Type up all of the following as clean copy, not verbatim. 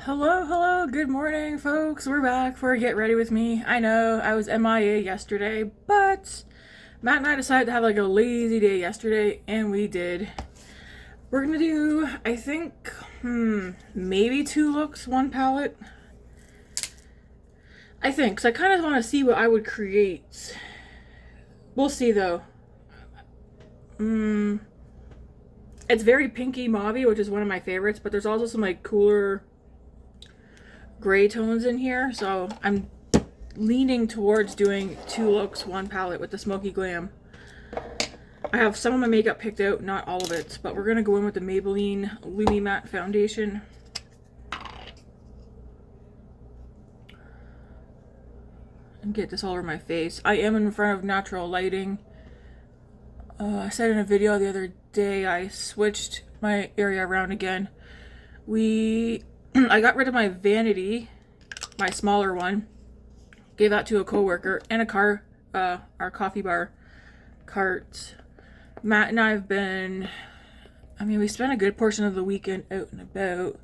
Hello, hello, good morning, folks. We're back for Get Ready With Me. I know I was MIA yesterday, but Matt and I decided to have like a lazy day yesterday, and we did. We're gonna do, I think, maybe 2 looks, 1 palette. I think, because I kind of want to see what I would create. We'll see though. It's very pinky mauve, which is one of my favorites, but there's also some like cooler gray tones in here, so I'm leaning towards doing 2 looks, 1 palette with the Smokey Glam. I have some of my makeup picked out, not all of it, but we're gonna go in with the Maybelline Lumi Matte Foundation. And get this all over my face. I am in front of natural lighting. I said in a video the other day I switched my area around again. I got rid of my vanity, my smaller one, gave that to a coworker, and our coffee bar cart. Matt and I have been, we spent a good portion of the weekend out and about,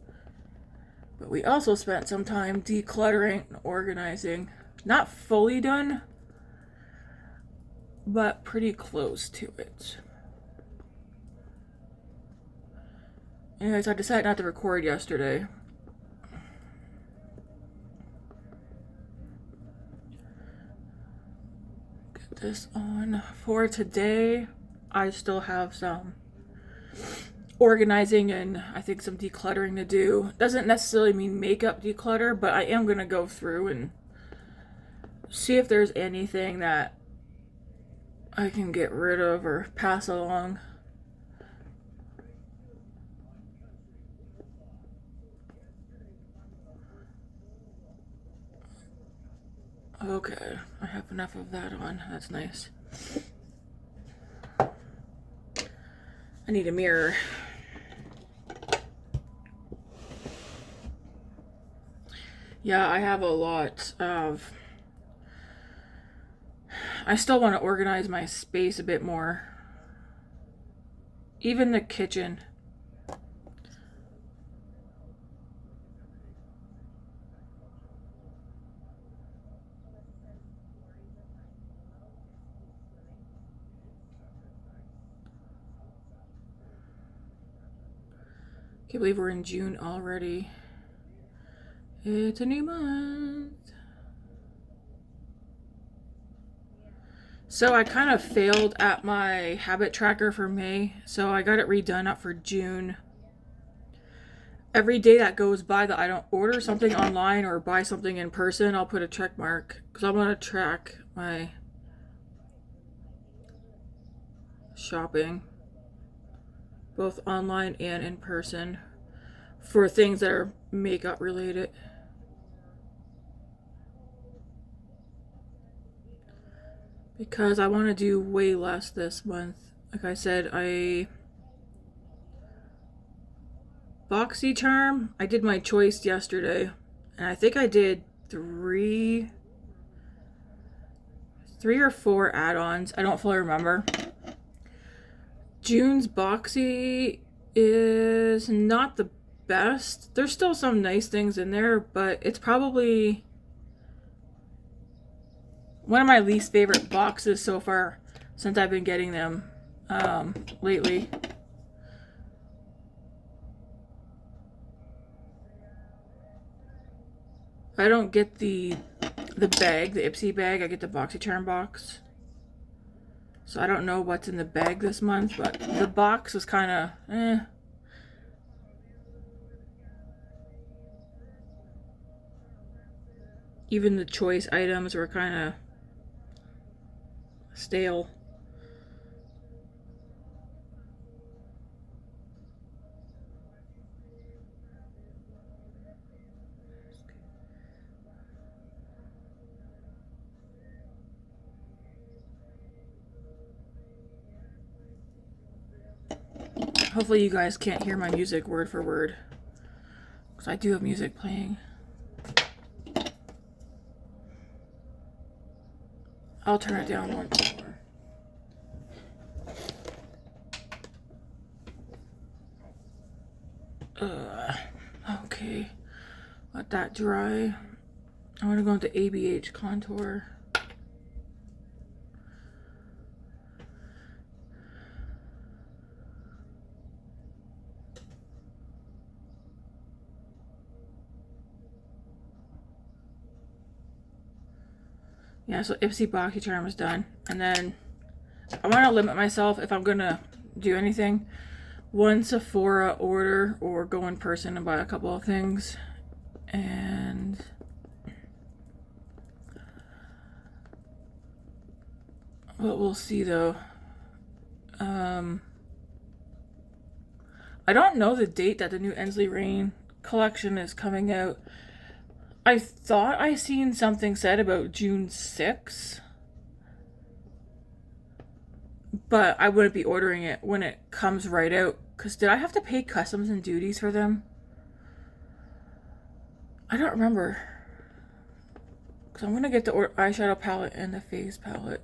but we also spent some time decluttering and organizing. Not fully done, but pretty close to it. Anyways, I decided not to record yesterday. Get this on for today. I still have some organizing and I think some decluttering to do. Doesn't necessarily mean makeup declutter, but I am going to go through and see if there's anything that I can get rid of or pass along. Okay, I have enough of that on. That's nice. I need a mirror. Yeah, I have a lot of... I still want to organize my space a bit more. Even the kitchen. Can't believe we're in June already. It's a new month. So I kind of failed at my habit tracker for May, so I got it redone up for June. Every day that goes by that I don't order something online or buy something in person, I'll put a check mark, because I want to track my shopping, both online and in person, for things that are makeup related. Because I want to do way less this month. Like I said, BoxyCharm, I did my choice yesterday, and I think I did three or four add-ons. I don't fully remember. June's Boxy is not the best. There's still some nice things in there, but it's probably one of my least favorite boxes so far since I've been getting them lately. I don't get the bag, the Ipsy bag. I get the BoxyCharm box. So I don't know what's in the bag this month, but the box was kind of Even the choice items were kind of stale. Hopefully you guys can't hear my music word for word, because I do have music playing. I'll turn it down once more. Okay. Let that dry. I want to go into ABH contour. Yeah, so Ipsy Boxy Charm is done. And then I want to limit myself if I'm going to do anything. One Sephora order or go in person and buy a couple of things. And but we'll see though. I don't know the date that the new Ensley Rain collection is coming out. I thought I seen something said about June 6th. But I wouldn't be ordering it when it comes right out. Because did I have to pay customs and duties for them? I don't remember. Because I'm going to get the eyeshadow palette and the face palette.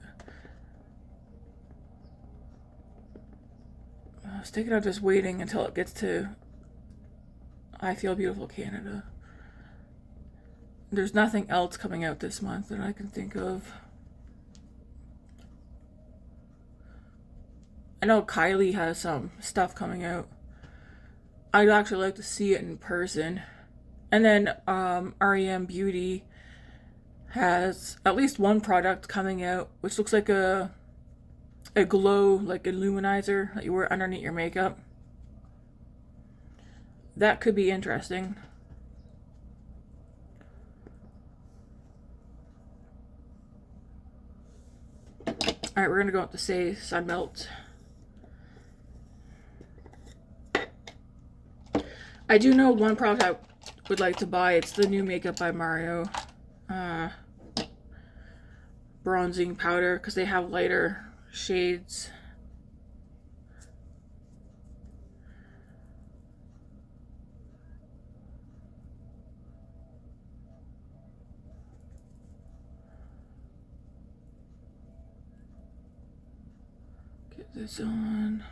I was thinking of just waiting until it gets to I Feel Beautiful Canada. There's nothing else coming out this month that I can think of. I know Kylie has some stuff coming out. I'd actually like to see it in person. And then REM Beauty has at least one product coming out, which looks like a glow, like a luminizer that you wear underneath your makeup. That could be interesting. Alright, we're gonna go up to Saie Sunmelt. I do know one product I would like to buy. It's the new Makeup by Mario bronzing powder, because they have lighter shades. Get this on.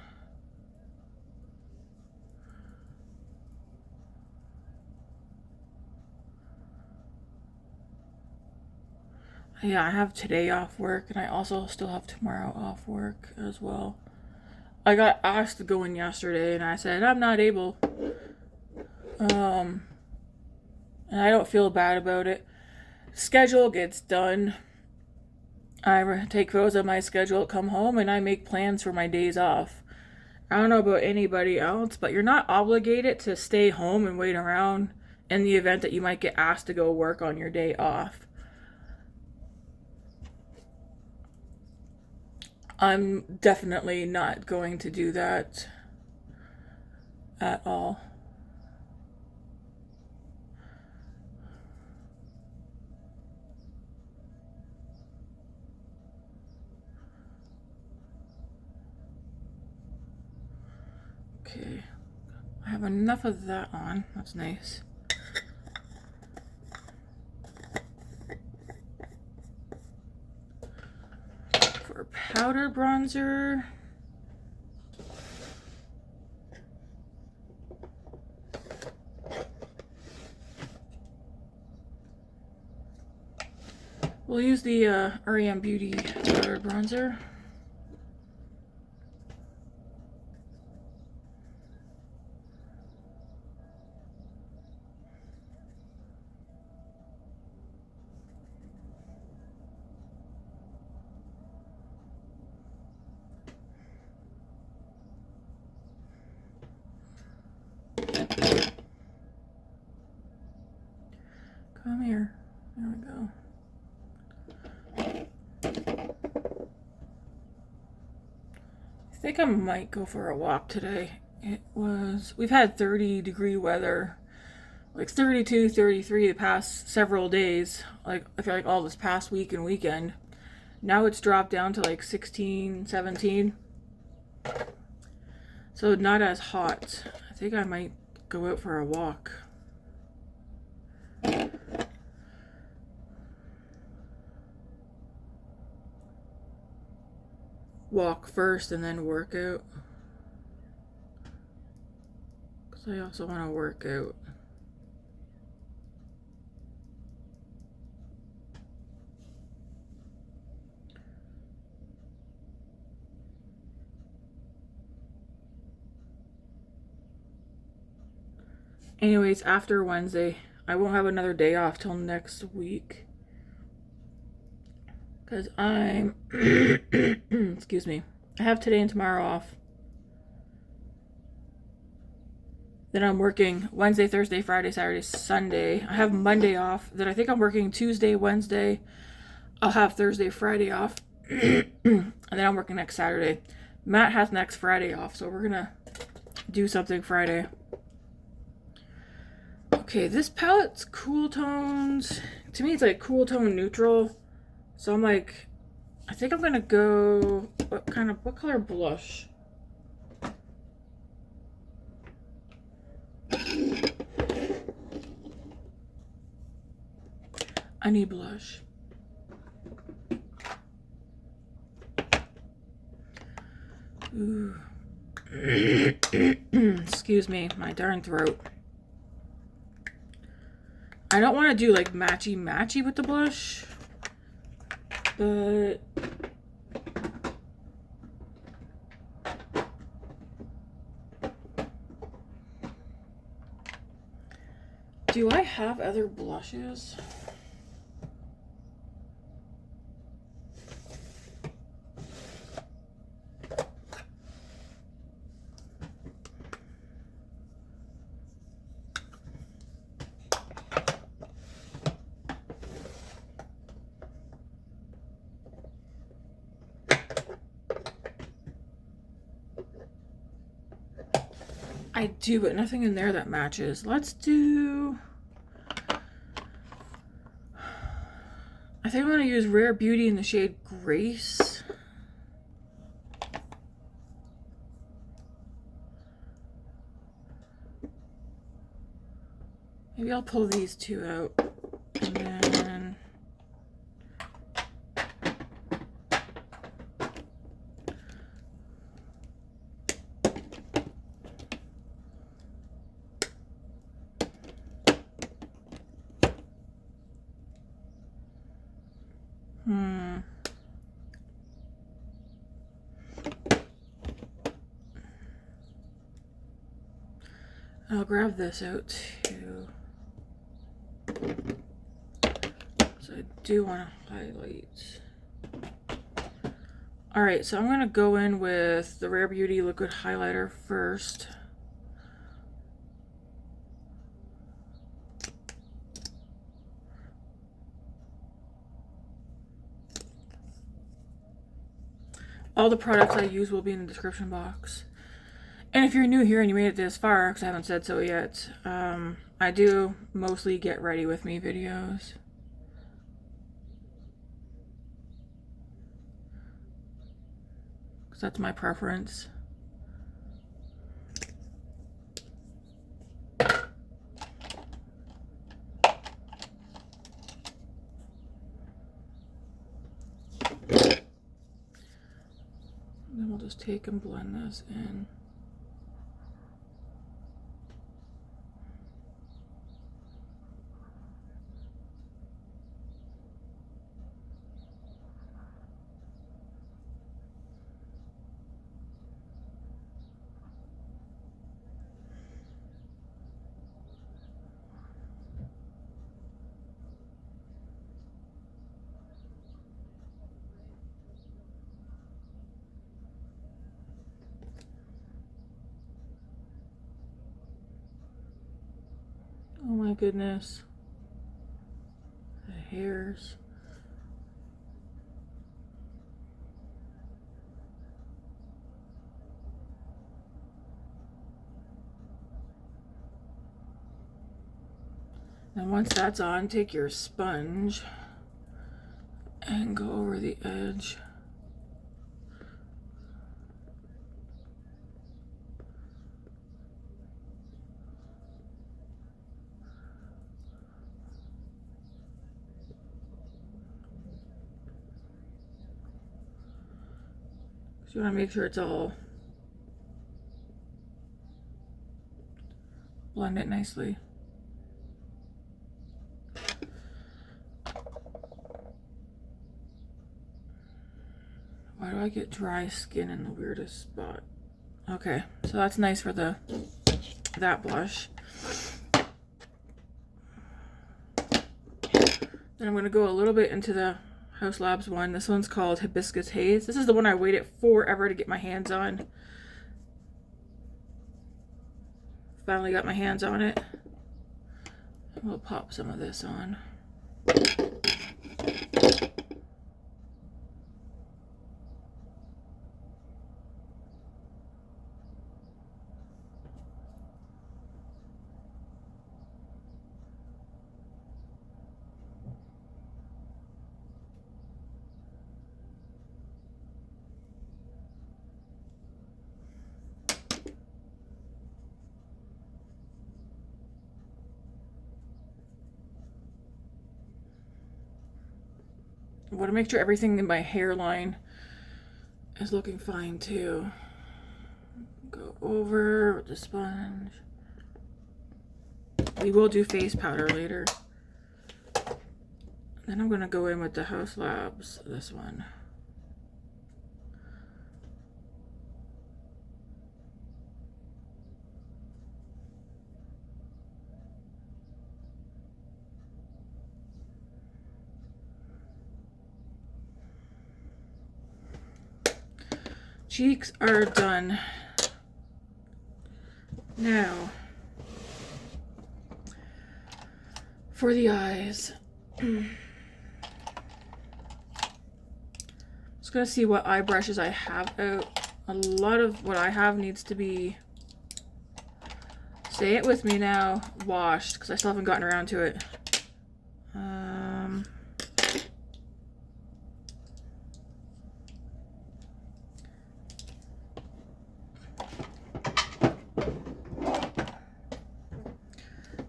Yeah, I have today off work, and I also still have tomorrow off work as well. I got asked to go in yesterday, and I said I'm not able. And I don't feel bad about it. Schedule gets done. I take photos of my schedule, come home, and I make plans for my days off. I don't know about anybody else, but you're not obligated to stay home and wait around in the event that you might get asked to go work on your day off. I'm definitely not going to do that at all. Okay, I have enough of that on. That's nice. For powder bronzer, we'll use the REM Beauty powder bronzer. Come here. There we go. I think I might go for a walk today. We've had 30-degree weather, like 32, 33 the past several days. Like, I feel like all this past week and weekend. Now it's dropped down to like 16, 17. So not as hot. I think I might go out for a walk. Walk first and then work out. Because I also want to work out. Anyways, after Wednesday, I won't have another day off till next week. Because I'm, excuse me, I have today and tomorrow off. Then I'm working Wednesday, Thursday, Friday, Saturday, Sunday. I have Monday off. Then I think I'm working Tuesday, Wednesday. I'll have Thursday, Friday off. And then I'm working next Saturday. Matt has next Friday off, so we're gonna do something Friday. Okay, this palette's cool tones. To me, it's like cool tone neutral. So I'm like, I think I'm gonna go, what color blush? I need blush. Ooh. Excuse me, my darn throat. I don't want to do like matchy with the blush, but do I have other blushes? I do, but nothing in there that matches. Let's do... I think I'm going to use Rare Beauty in the shade Grace. Maybe I'll pull these two out. And then... I'll grab this out too. So I do want to highlight. Alright, so I'm going to go in with the Rare Beauty liquid highlighter first. All the products I use will be in the description box. And if you're new here and you made it this far, because I haven't said so yet, I do mostly get ready with me videos. Because that's my preference. Then we'll just take and blend this in. Oh my goodness. The hairs. And once that's on, take your sponge and go over the edge. So you want to make sure it's all blend it nicely. Why do I get dry skin in the weirdest spot? Okay, so that's nice for that blush. Then I'm going to go a little bit into the Haus Labs one. This one's called Hibiscus Haze. This is the one I waited forever to get my hands on. Finally got my hands on it. We'll pop some of this on. I want to make sure everything in my hairline is looking fine too. Go over with the sponge. We will do face powder later. Then I'm going to go in with the Haus Labs, this one. Cheeks are done. Now, for the eyes. Just gonna see what eye brushes I have out. A lot of what I have needs to be, say it with me now, washed, because I still haven't gotten around to it.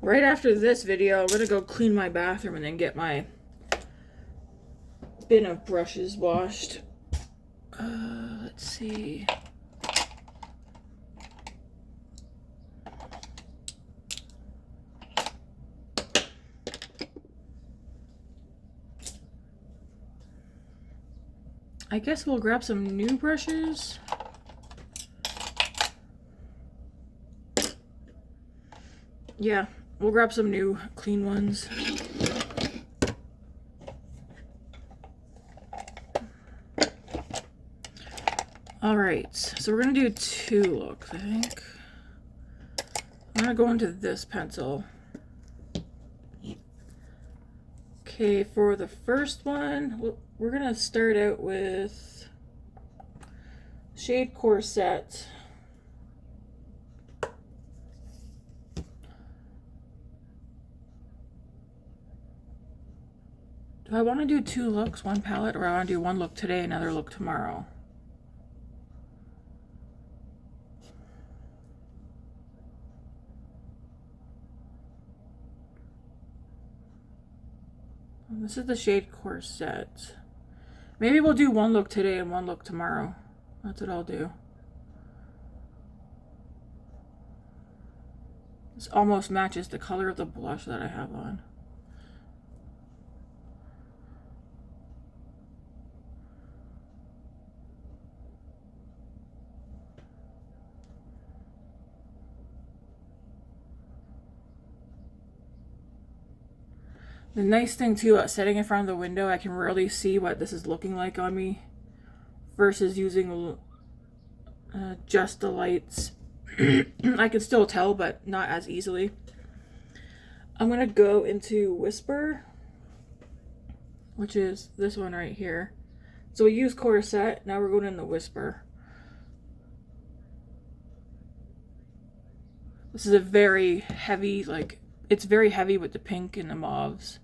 Right after this video, I'm gonna go clean my bathroom and then get my bin of brushes washed. Let's see. I guess we'll grab some new brushes. Yeah, we'll grab some new clean ones. All right, so we're gonna do 2 looks, I think. I'm gonna go into this pencil. Okay, for the first one, we're gonna start out with shade Corset. Do I want to do 2 looks, 1 palette, or I want to do 1 look today, another look tomorrow? This is the shade Corset. Maybe we'll do 1 look today and 1 look tomorrow. That's what I'll do. This almost matches the color of the blush that I have on. The nice thing too about sitting in front of the window, I can really see what this is looking like on me versus using just the lights. I can still tell, but not as easily. I'm going to go into Whisper, which is this one right here. So we use Corset, now we're going in the Whisper. This is a very heavy, like, it's very heavy with the pink and the mauves.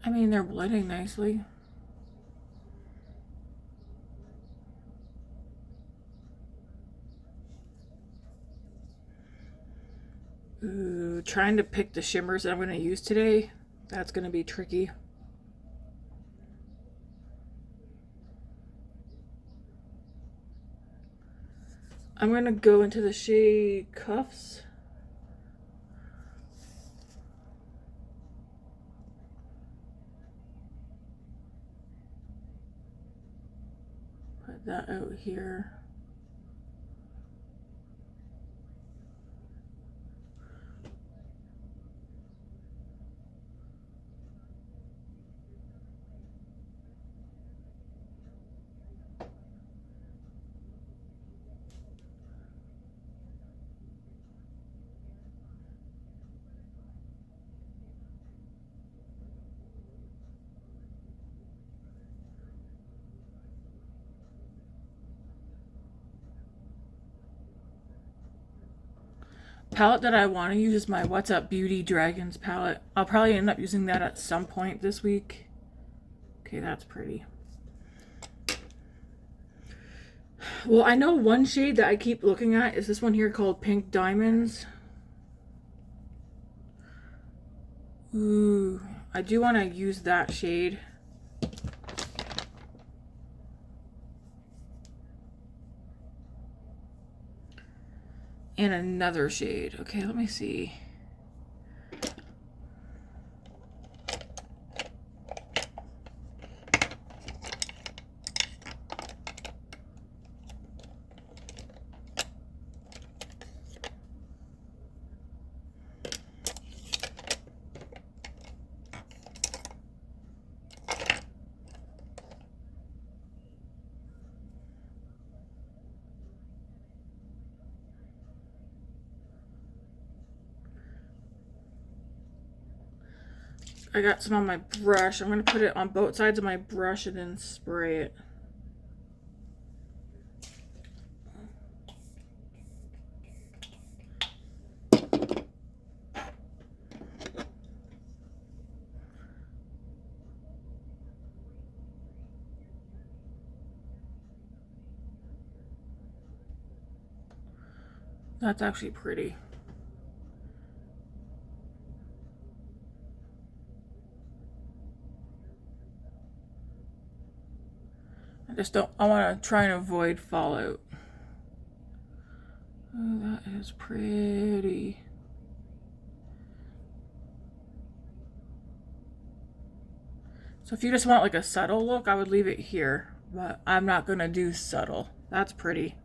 I mean, they're blending nicely. Ooh, trying to pick the shimmers that I'm going to use today, that's going to be tricky. I'm going to go into the shade Cuffs. Put that out here. Palette that I want to use is my What's Up Beauty Dragons palette. I'll probably end up using that at some point this week. Okay, that's pretty. Well, I know one shade that I keep looking at is this one here called Pink Diamonds. Ooh, I do want to use that shade. And another shade. Okay, let me see. I got some on my brush. I'm going to put it on both sides of my brush and then spray it. That's actually pretty. I want to try and avoid fallout. Oh, that is pretty. So if you just want like a subtle look, I would leave it here, but I'm not going to do subtle. That's pretty.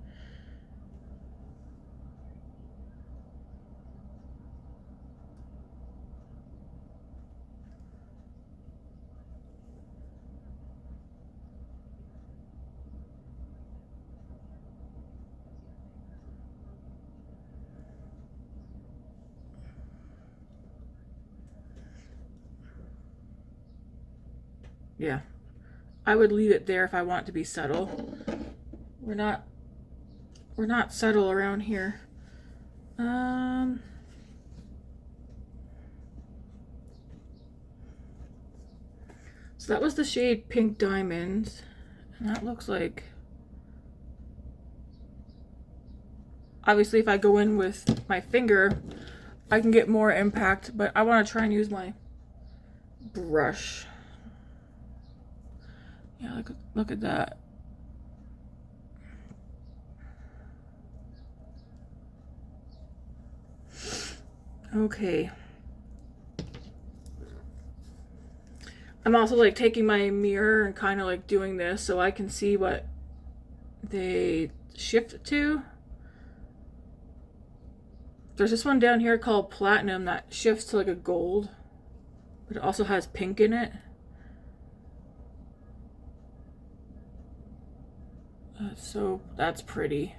Yeah, I would leave it there if I want to be subtle. We're not subtle around here. So that was the shade Pink Diamonds, and that looks like, obviously if I go in with my finger, I can get more impact, but I want to try and use my brush. Yeah, look at that. Okay. I'm also like taking my mirror and kind of like doing this so I can see what they shift to. There's this one down here called Platinum that shifts to like a gold, but it also has pink in it. So that's pretty.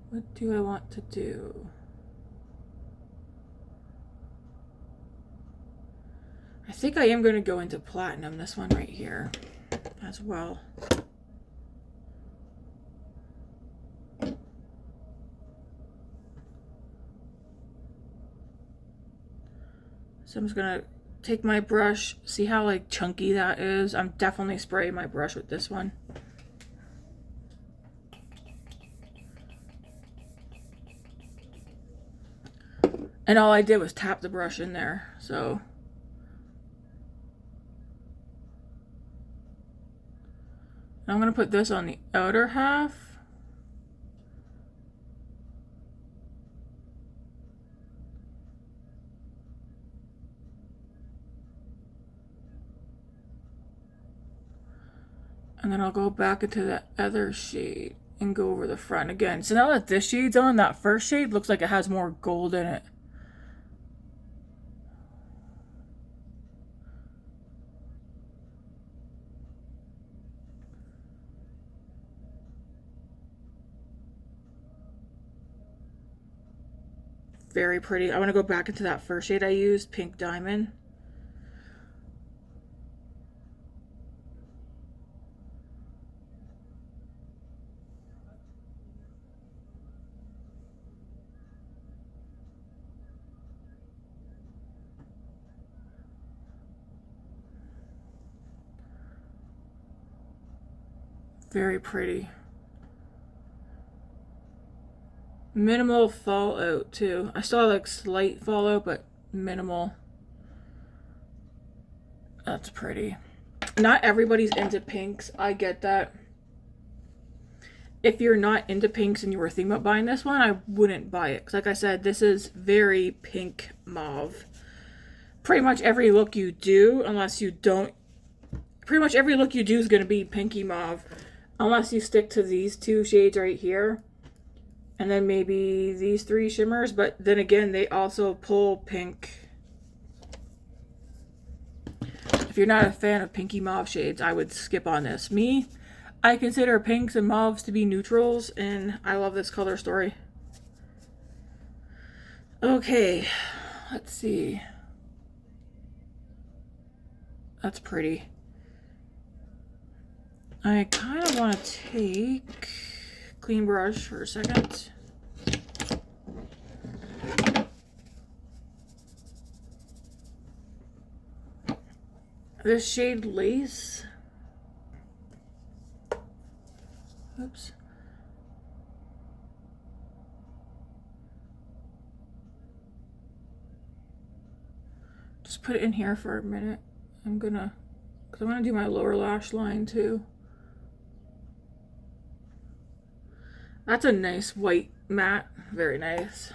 What do I want to do? I think I am going to go into Platinum, this one right here, as well. So I'm just going to take my brush, see how like chunky that is. I'm definitely spraying my brush with this one. And all I did was tap the brush in there, so. I'm going to put this on the outer half. And then I'll go back into the other shade and go over the front again. So now that this shade's on, that first shade looks like it has more gold in it. Very pretty. I want to go back into that first shade I used, Pink Diamond. Very pretty. Minimal fallout too. I still have like slight fallout, but minimal. That's pretty. Not everybody's into pinks. I get that. If you're not into pinks and you were thinking about buying this one, I wouldn't buy it. Because like I said, this is very pink mauve. Pretty much every look you do, unless you don't, pretty much every look you do is going to be pinky mauve. Unless you stick to these two shades right here. And then maybe these three shimmers. But then again, they also pull pink. If you're not a fan of pinky mauve shades, I would skip on this. Me, I consider pinks and mauves to be neutrals. And I love this color story. Okay. Let's see. That's pretty. I kind of want to take clean brush for a second. This shade Lace. Oops. Just put it in here for a minute. Because I'm gonna do my lower lash line too. That's a nice white matte. Very nice.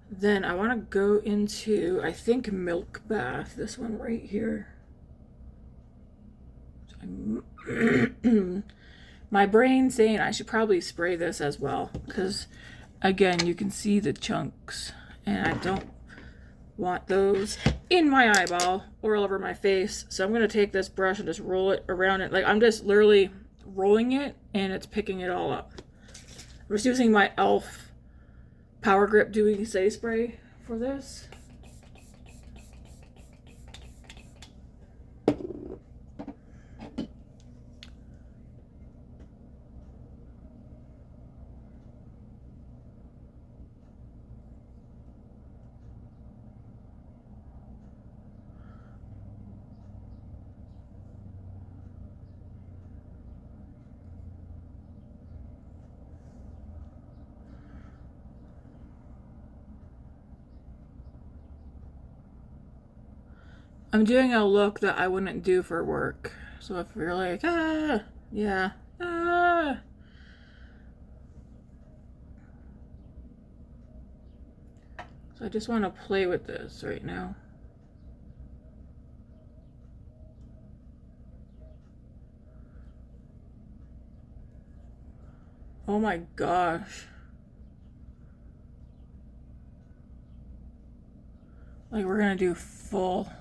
Then I want to go into, I think, Milk Bath. This one right here. My brain's saying I should probably spray this as well, because again you can see the chunks and I don't want those in my eyeball or all over my face. So I'm going to take this brush and just roll it around it. Like I'm just literally rolling it and it's picking it all up. I'm just using my e.l.f. Power Grip Dewy Saie spray for this. I'm doing a look that I wouldn't do for work. So if you're like, yeah, So I just want to play with this right now. Oh my gosh. Like we're gonna do full.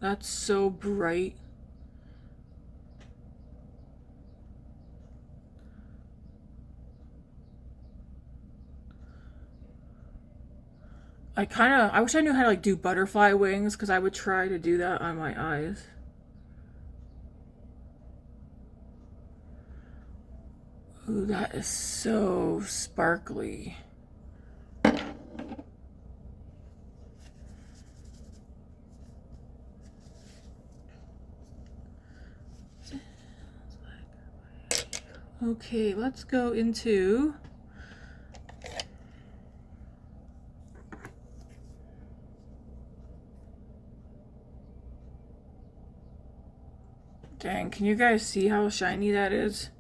That's so bright. I wish I knew how to like do butterfly wings, because I would try to do that on my eyes. Ooh, that is so sparkly. Okay, let's go into dang, can you guys see how shiny that is?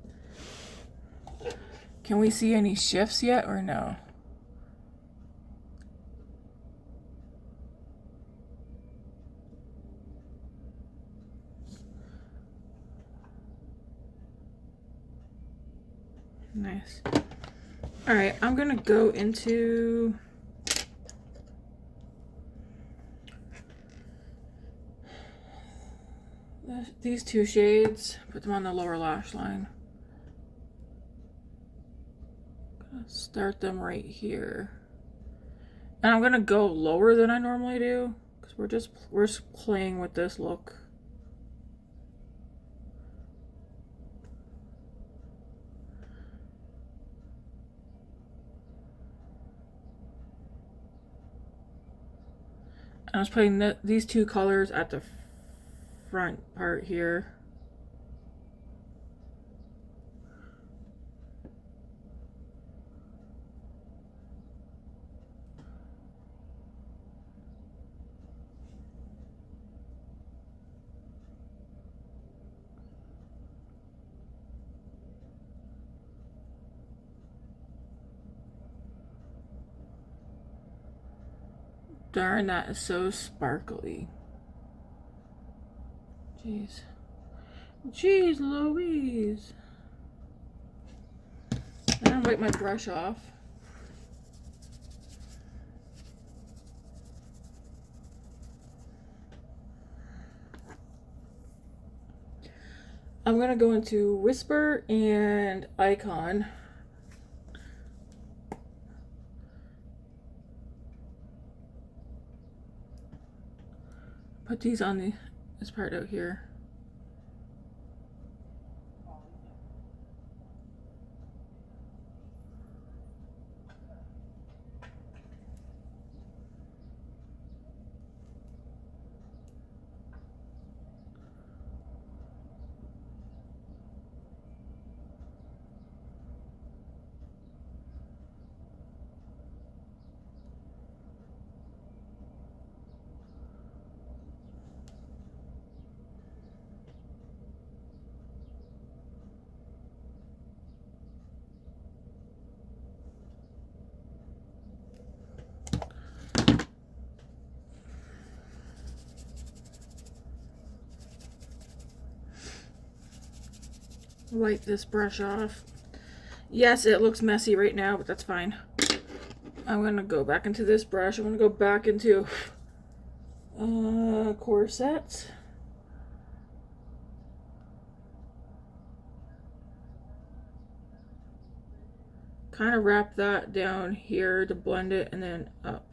Can we see any shifts yet or no? Nice. All right, I'm gonna go into these two shades, put them on the lower lash line. Gonna start them right here. And I'm gonna go lower than I normally do because we're just playing with this look. I was putting these two colors at the front part here. Darn, that is so sparkly. Jeez. Jeez Louise. I'm gonna wipe my brush off. I'm gonna go into Whisper and Icon. Put these on this part out here. Wipe this brush off. Yes, it looks messy right now, but that's fine. I'm gonna go back into this brush. I'm gonna go back into Corset. Kind of wrap that down here to blend it and then up.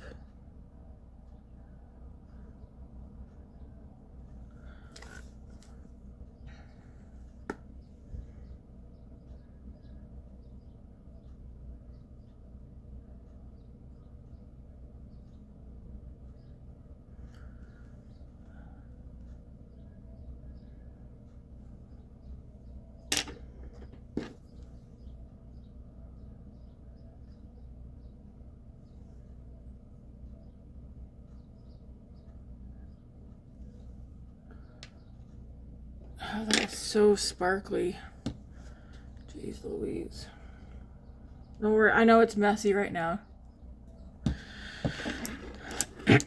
Oh, that is so sparkly. Jeez Louise. Don't worry, I know it's messy right now. I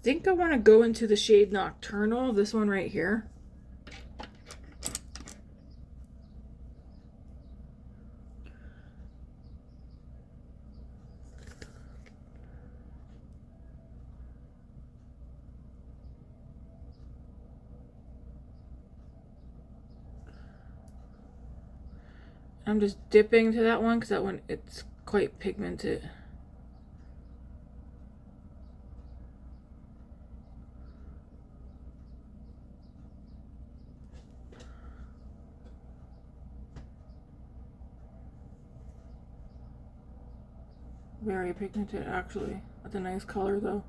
think I want to go into the shade Nocturnal, this one right here. I'm just dipping to that one because that one, it's quite pigmented. very pigmented actually. That's a nice color though.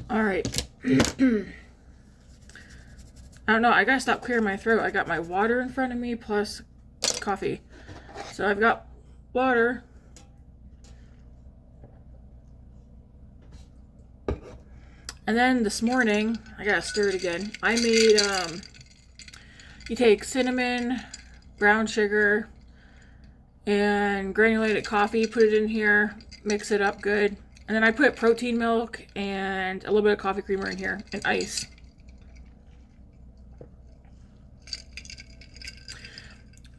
All right. I don't know. I gotta stop clearing my throat. I got my water in front of me plus coffee. So I've got water. And then this morning, I gotta stir it again. I made, you take cinnamon, brown sugar, and granulated coffee, put it in here, mix it up good. And then I put protein milk and a little bit of coffee creamer in here and ice.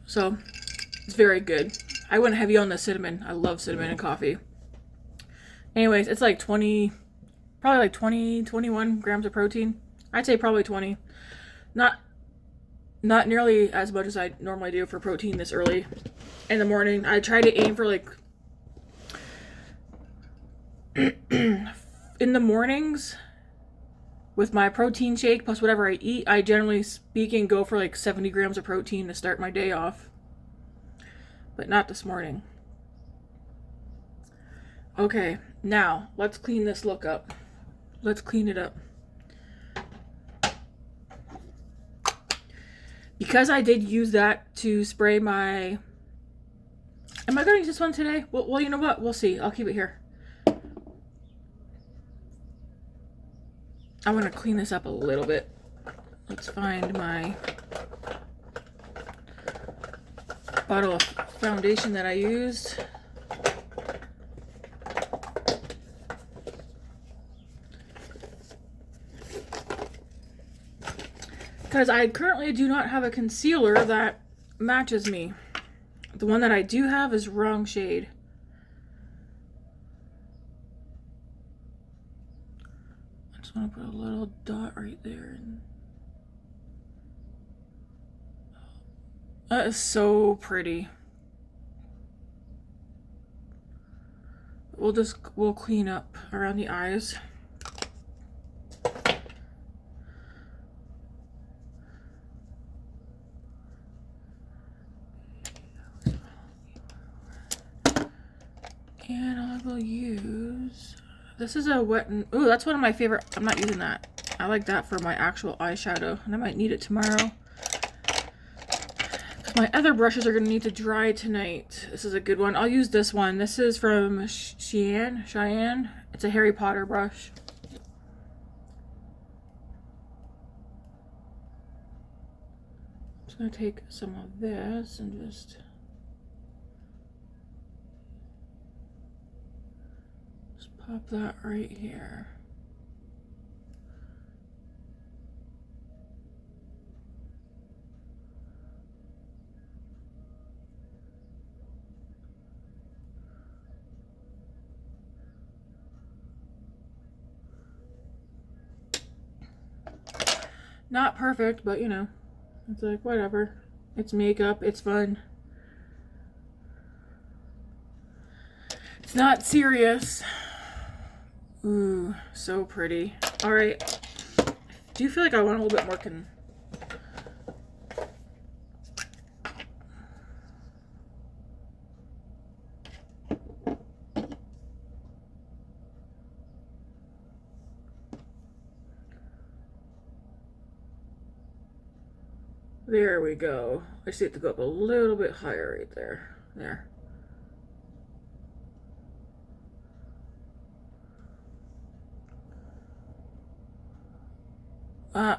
So it's very good. I went heavy on the cinnamon. I love cinnamon and coffee. Anyways, it's like 20, probably like 20, 21 grams of protein. I'd say probably 20. Not nearly as much as I normally do for protein this early in the morning. I try to aim for like in the mornings with my protein shake plus whatever I eat, I generally speaking go for like 70 grams of protein to start my day off. But not this morning. Okay, now let's clean this look up. Let's clean it up. Because I did use that to spray my... Am I going to use this one today? Well, you know what? We'll see. I'll keep it here. I want to clean this up a little bit. Let's find my bottle of foundation that I used. Because I currently do not have a concealer that matches me. The one that I do have is wrong shade. I just want to put a little dot right there. That is so pretty. We'll clean up around the eyes. And I will use, this is a wet, ooh, that's one of my favorite. I'm not using that. I like that for my actual eyeshadow, and I might need it tomorrow. My other brushes are going to need to dry tonight. This is a good one. I'll use this one. This is from Cheyenne. It's a Harry Potter brush. I'm just going to take some of this and just pop that right here. Not perfect, but you know, it's like whatever. It's makeup, it's fun. It's not serious. Ooh, so pretty. All right. I do feel like I want a little bit more There we go. I just have to go up a little bit higher right there. There.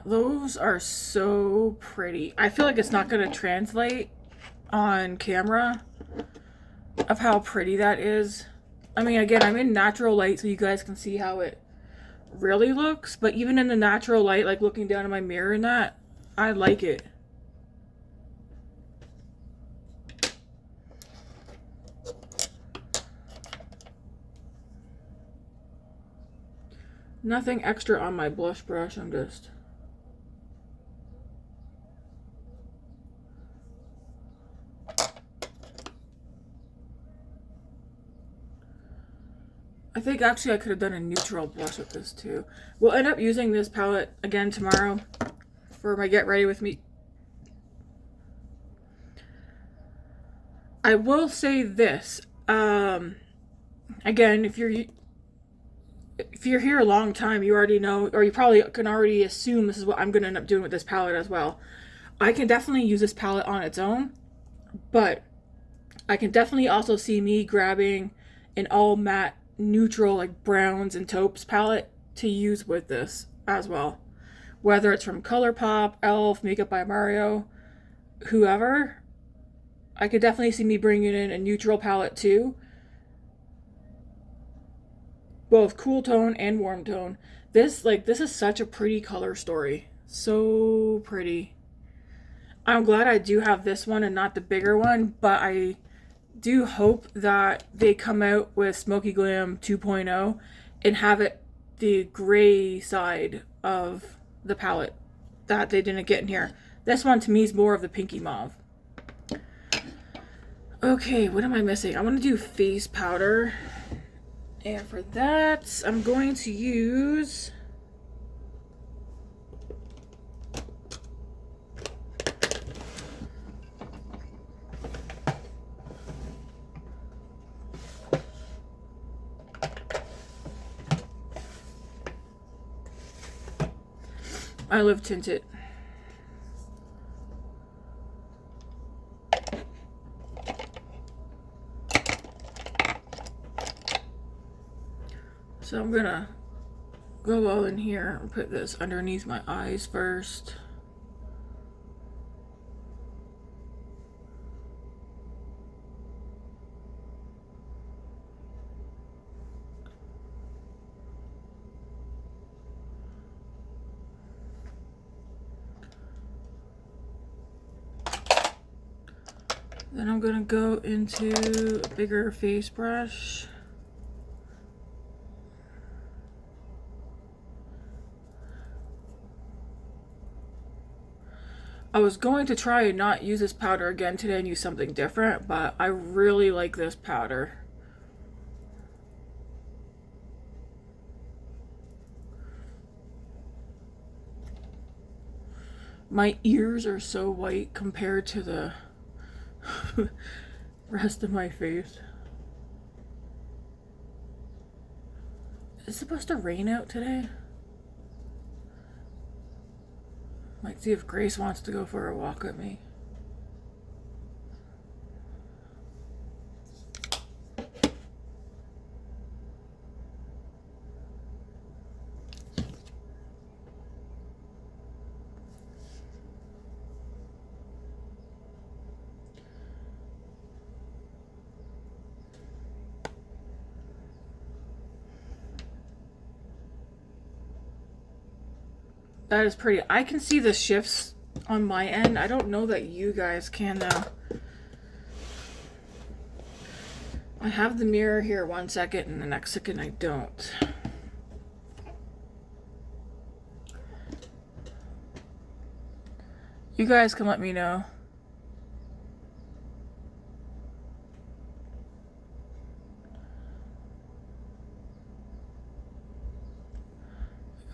Those are so pretty. I feel like it's not going to translate on camera of how pretty that is. I mean, again, I'm in natural light so you guys can see how it really looks. But even in the natural light, like looking down in my mirror and that, I like it. Nothing extra on my blush brush. I'm just... I think actually I could have done a neutral blush with this too. We'll end up using this palette again tomorrow for my Get Ready With Me. I will say this, again, if you're here a long time, you already know, or you probably can already assume this is what I'm going to end up doing with this palette as well. I can definitely use this palette on its own, but I can definitely also see me grabbing an all matte neutral like browns and taupes palette to use with this as well. Whether it's from ColourPop, e.l.f., Makeup by Mario, whoever, I could definitely see me bringing in a neutral palette too. Both cool tone and warm tone. This is such a pretty color story. So pretty. I'm glad I do have this one and not the bigger one, but I do hope that they come out with Smokey Glam 2.0 and have it the gray side of the palette that they didn't get in here. This one to me is more of the pinky mauve. Okay, what am I missing? I want to do face powder. And for that, I'm going to use I Love Tinted. So I'm gonna go all in here and put this underneath my eyes first. Then I'm gonna go into a bigger face brush. I was going to try and not use this powder again today and use something different, but I really like this powder. My ears are so white compared to the rest of my face. Is it supposed to rain out today? Might see if Grace wants to go for a walk with me. That is pretty. I can see the shifts on my end. I don't know that you guys can though. I have the mirror here 1 second and the next second I don't. You guys can let me know.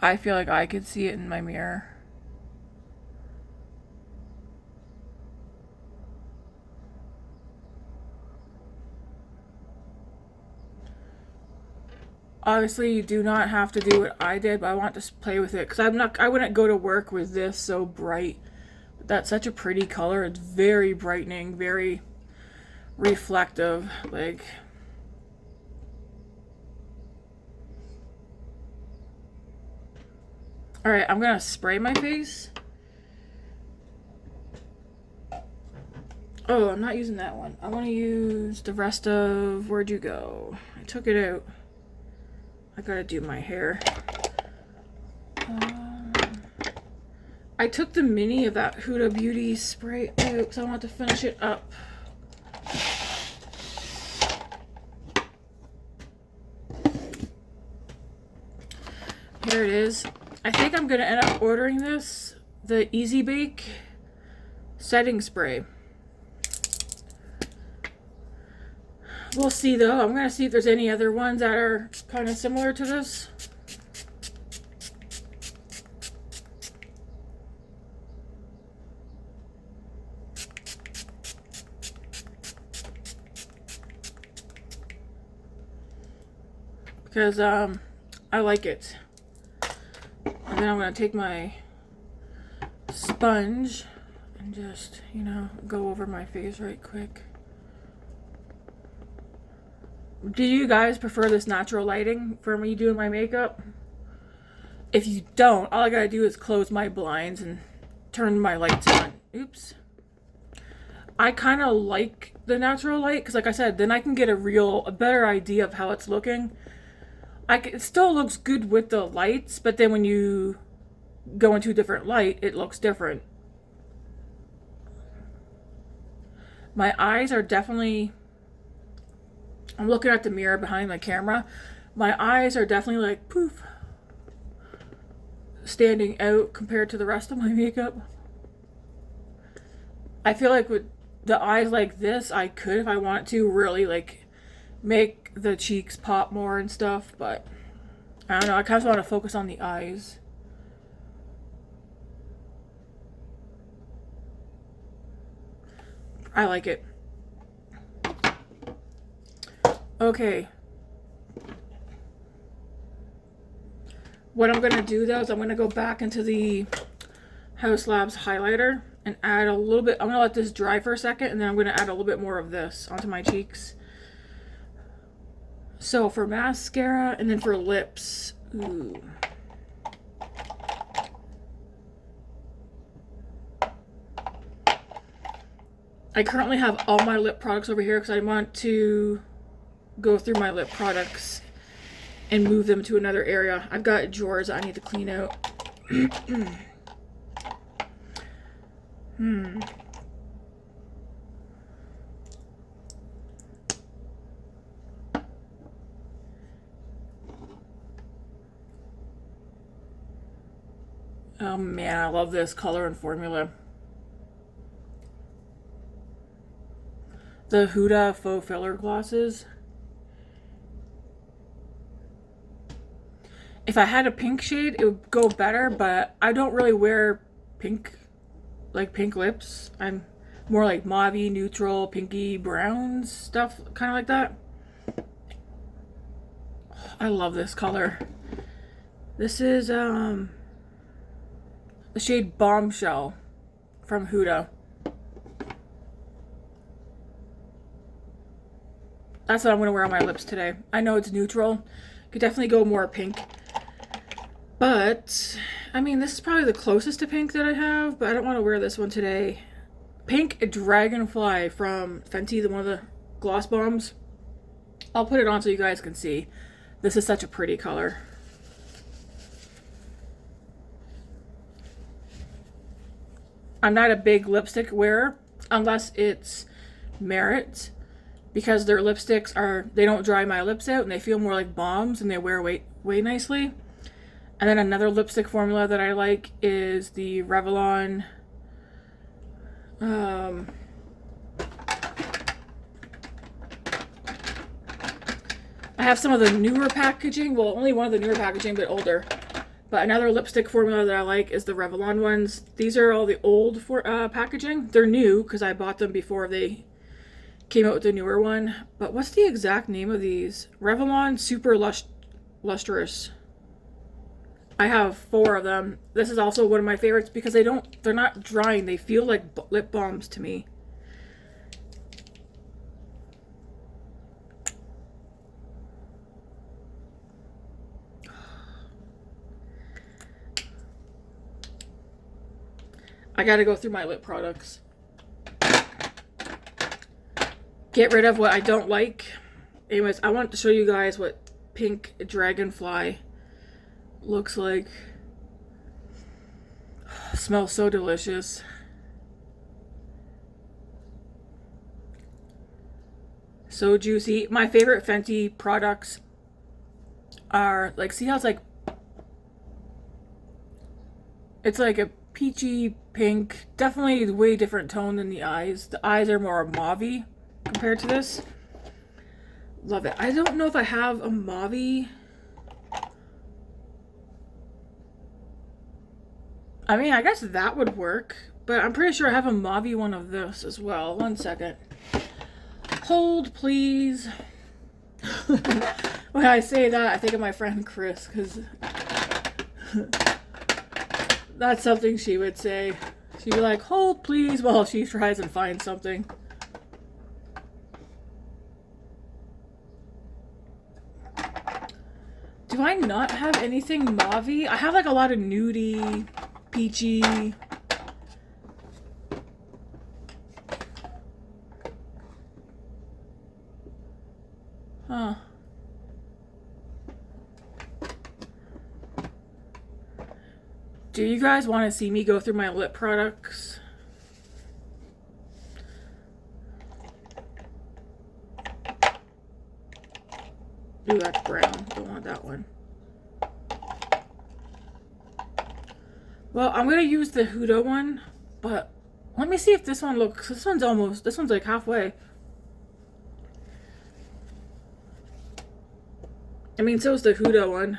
I feel like I could see it in my mirror. Obviously, you do not have to do what I did, but I want to play with it because I wouldn't go to work with this so bright. But that's such a pretty color. It's very brightening, very reflective, like. All right, I'm gonna spray my face. Oh, I'm not using that one. I want to use the rest of, where'd you go? I took it out. I gotta do my hair. I took the mini of that Huda Beauty spray out because I want to finish it up. Here it is. I think I'm going to end up ordering this, the Easy Bake setting spray. We'll see though. I'm gonna see if there's any other ones that are kind of similar to this. Because I like it. And then I'm gonna take my sponge and just, you know, go over my face right quick. Do you guys prefer this natural lighting for me doing my makeup? If you don't, all I gotta do is close my blinds and turn my lights on. Oops. I kind of like the natural light because, like I said, then I can get a better idea of how it's looking. It still looks good with the lights, but then when you go into a different light, it looks different. My eyes are definitely... I'm looking at the mirror behind my camera. My eyes are definitely like, poof, standing out compared to the rest of my makeup. I feel like with the eyes like this, I could, if I want to, really like make the cheeks pop more and stuff, but I don't know. I kind of want to focus on the eyes. I like it. Okay. What I'm going to do though is I'm going to go back into the Haus Labs highlighter and add a little bit. I'm going to let this dry for a second and then I'm going to add a little bit more of this onto my cheeks. So for mascara and then for lips. Ooh. I currently have all my lip products over here because I want to go through my lip products and move them to another area. I've got drawers I need to clean out. Oh man, I love this color and formula. The Huda faux filler glosses. If I had a pink shade, it would go better, but I don't really wear pink, like pink lips. I'm more like mauve, neutral, pinky browns, stuff, kind of like that. I love this color. This is the shade Bombshell from Huda. That's what I'm going to wear on my lips today. I know it's neutral. Could definitely go more pink. But, I mean, this is probably the closest to pink that I have, but I don't want to wear this one today. Pink Dragonfly from Fenty, one of the gloss bombs. I'll put it on so you guys can see. This is such a pretty color. I'm not a big lipstick wearer unless it's Merit, because their lipsticks they don't dry my lips out and they feel more like balms and they wear way nicely. And then another lipstick formula that I like is the Revlon I have some of the newer packaging, well, only one of the newer packaging, but older. But another lipstick formula that I like is the Revlon ones. These are all the old packaging. They're new because I bought them before they came out with the newer one. But what's the exact name of these? Revlon Super Lustrous. I have 4 of them. This is also one of my favorites because they're not drying. They feel like lip balms to me. I gotta go through my lip products. Get rid of what I don't like. Anyways, I want to show you guys what Pink Dragonfly looks like. Smells so delicious. So juicy. My favorite Fenty products are like, see how it's like a peachy pink, definitely way different tone than the eyes. The eyes are more mauve-y compared to this. Love it. I don't know if I have a Mauve. I mean, I guess that would work, but I'm pretty sure I have a Mauve one of this as well. One second. Hold, please. When I say that, I think of my friend Chris, because that's something she would say. She'd be like, hold, please, while she tries and finds something. Do I not have anything mauve? I have like a lot of nudie, peachy. Huh. Do you guys want to see me go through my lip products? Ooh, that's brown. Don't want that one. Well, I'm going to use the Huda one, but let me see if this one looks... This one's like halfway. I mean, so is the Huda one.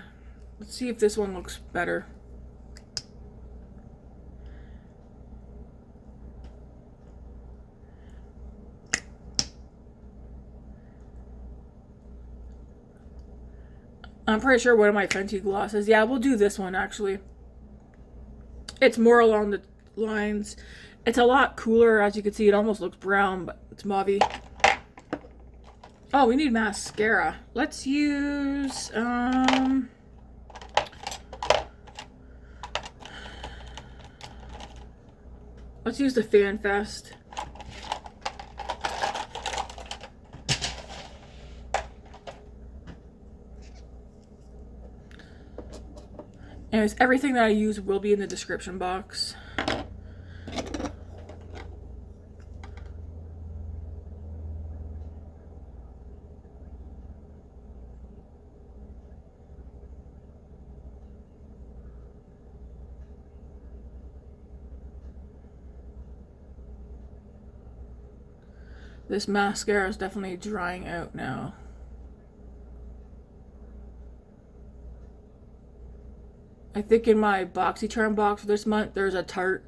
Let's see if this one looks better. I'm pretty sure one of my Fenty glosses. Yeah, we'll do this one actually. It's more along the lines. It's a lot cooler, as you can see. It almost looks brown, but it's mauve. Oh, we need mascara. Let's use let's use the Fanfest. Anyways, everything that I use will be in the description box. This mascara is definitely drying out now. I think in my BoxyCharm box for this month, there's a Tarte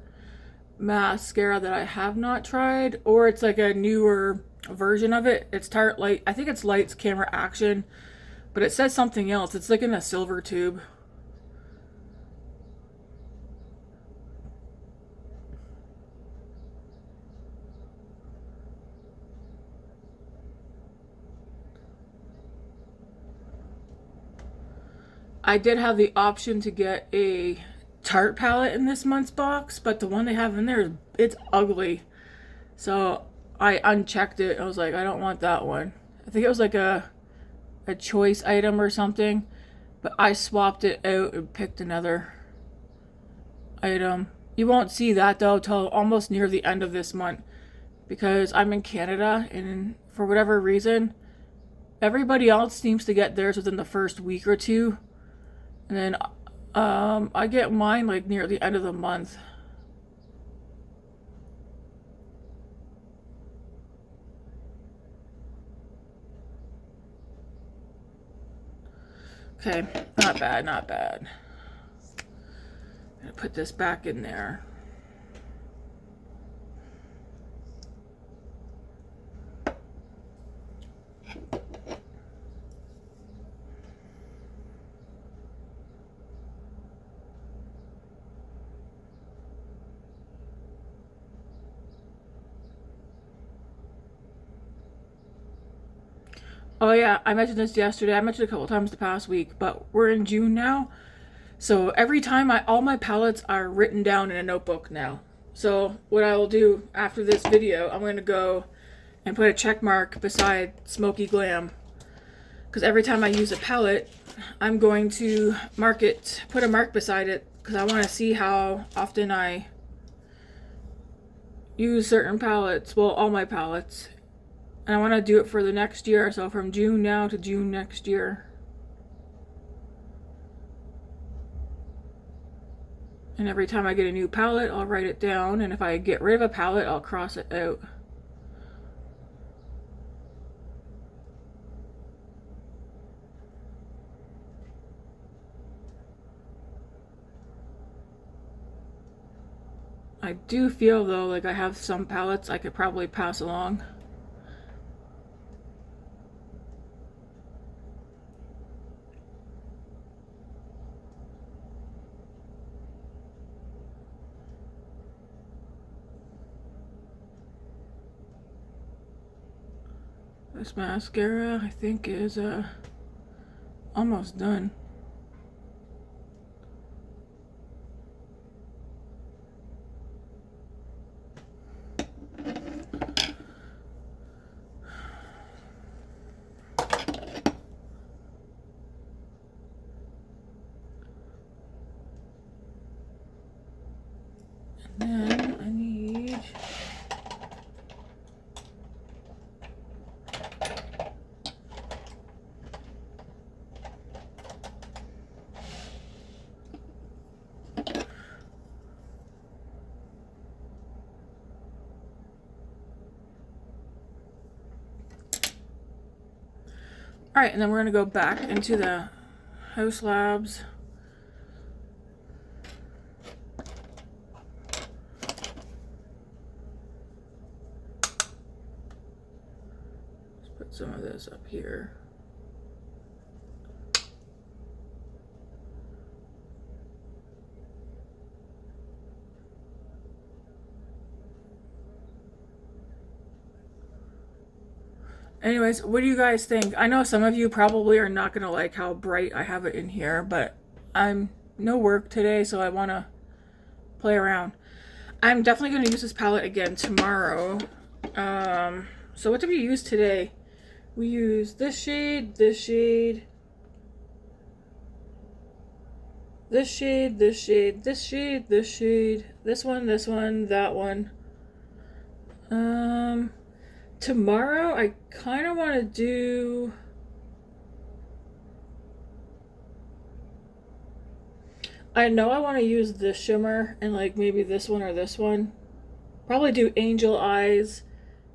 mascara that I have not tried, or it's like a newer version of it. It's Tarte Light. I think it's Lights Camera Action, but it says something else. It's like in a silver tube. I did have the option to get a Tarte palette in this month's box, but the one they have in there, it's ugly. So I unchecked it. I was like, I don't want that one. I think it was like a choice item or something, but I swapped it out and picked another item. You won't see that though till almost near the end of this month, because I'm in Canada, and for whatever reason, everybody else seems to get theirs within the first week or two. And then I get mine like near the end of the month. Okay, not bad, not bad. I'm gonna put this back in there. Oh yeah, I mentioned this yesterday. I mentioned it a couple times the past week, but we're in June now. So every time all my palettes are written down in a notebook now. So what I will do after this video, I'm going to go and put a check mark beside Smokey Glam. Because every time I use a palette, I'm going to put a mark beside it, because I want to see how often I use certain palettes. Well, all my palettes. And I want to do it for the next year, so from June now to June next year. And every time I get a new palette, I'll write it down, and if I get rid of a palette, I'll cross it out. I do feel though like I have some palettes I could probably pass along. This mascara I think is almost done. And then I need Alright, and then we're going to go back into the Haus Labs. Let's put some of this up here. Anyways, what do you guys think? I know some of you probably are not going to like how bright I have it in here, but I'm no work today, so I want to play around. I'm definitely going to use this palette again tomorrow. So what did we use today? We used this shade, this shade, this shade, this shade, this shade, this shade, this one, that one. Tomorrow, I kind of want to do... I know I want to use this shimmer and like maybe this one or this one. Probably do Angel Eyes,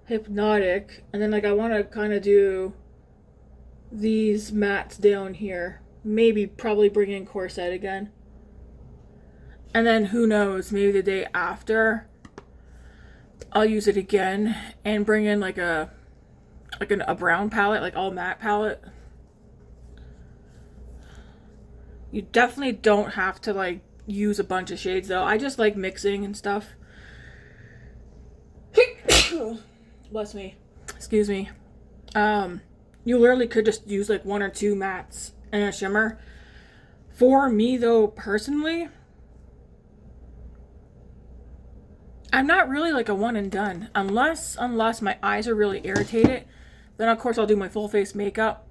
Hypnotic, and then like I want to kind of do these mattes down here. Maybe probably bring in Corset again. And then who knows, maybe the day after I'll use it again and bring in like a brown palette, like all matte palette. You definitely don't have to like use a bunch of shades though. I just like mixing and stuff. Bless me. Excuse me. You literally could just use like one or two mattes and a shimmer. For me though, personally, I'm not really like a one and done. Unless my eyes are really irritated. Then of course I'll do my full face makeup.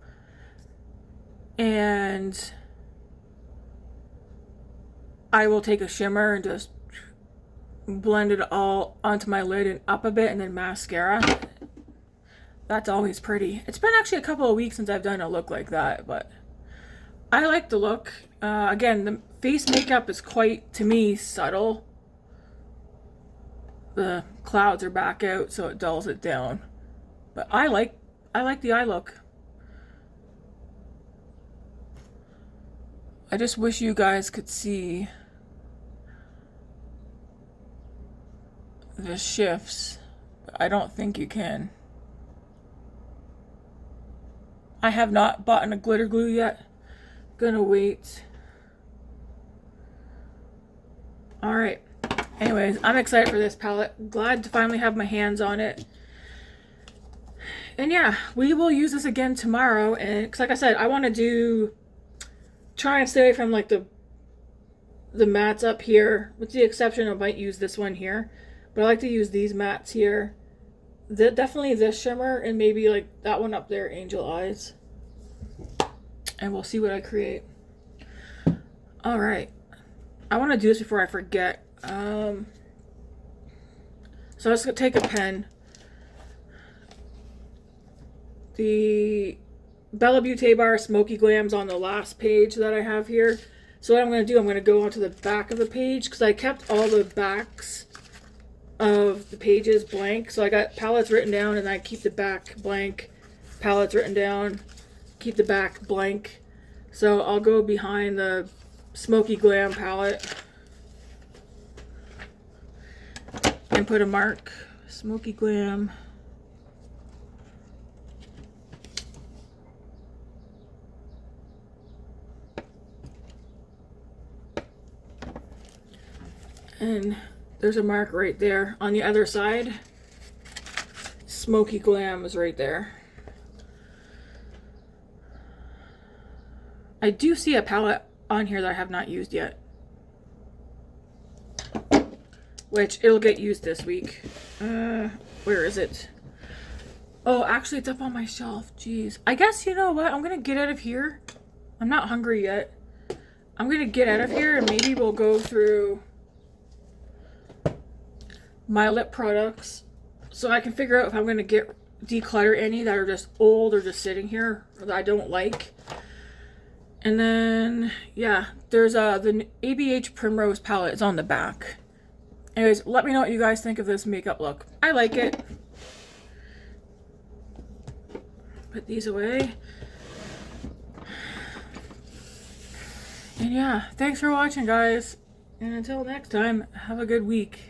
And I will take a shimmer and just blend it all onto my lid and up a bit, and then mascara. That's always pretty. It's been actually a couple of weeks since I've done a look like that, but I like the look. Again, the face makeup is quite, to me, subtle. The clouds are back out, so it dulls it down. But I like the eye look. I just wish you guys could see the shifts, but I don't think you can. I have not bought a glitter glue yet. Gonna wait. Alright. Anyways, I'm excited for this palette. Glad to finally have my hands on it. And yeah, we will use this again tomorrow. And cause like I said, I want to try and stay away from like the mattes up here. With the exception, I might use this one here. But I like to use these mattes here. Definitely this shimmer and maybe like that one up there, Angel Eyes. And we'll see what I create. Alright. I want to do this before I forget. So let's take a pen. The Bellabeautebar Smokey Glam's on the last page that I have here. So what I'm going to do, I'm going to go onto the back of the page because I kept all the backs of the pages blank. So I got palettes written down and I keep the back blank. Palettes written down, keep the back blank. So I'll go behind the Smokey Glam palette. and put a mark. Smokey Glam. And there's a mark right there. On the other side, Smokey Glam is right there. I do see a palette on here that I have not used yet, which it'll get used this week. Where is it? Oh, actually it's up on my shelf. Jeez. I guess, you know what? I'm gonna get out of here. I'm not hungry yet. I'm gonna get out of here and maybe we'll go through my lip products so I can figure out if I'm gonna declutter any that are just old or just sitting here or that I don't like. And then, yeah, there's the ABH Primrose palette is on the back. Anyways, let me know what you guys think of this makeup look. I like it. Put these away. And yeah, thanks for watching, guys. And until next time, have a good week.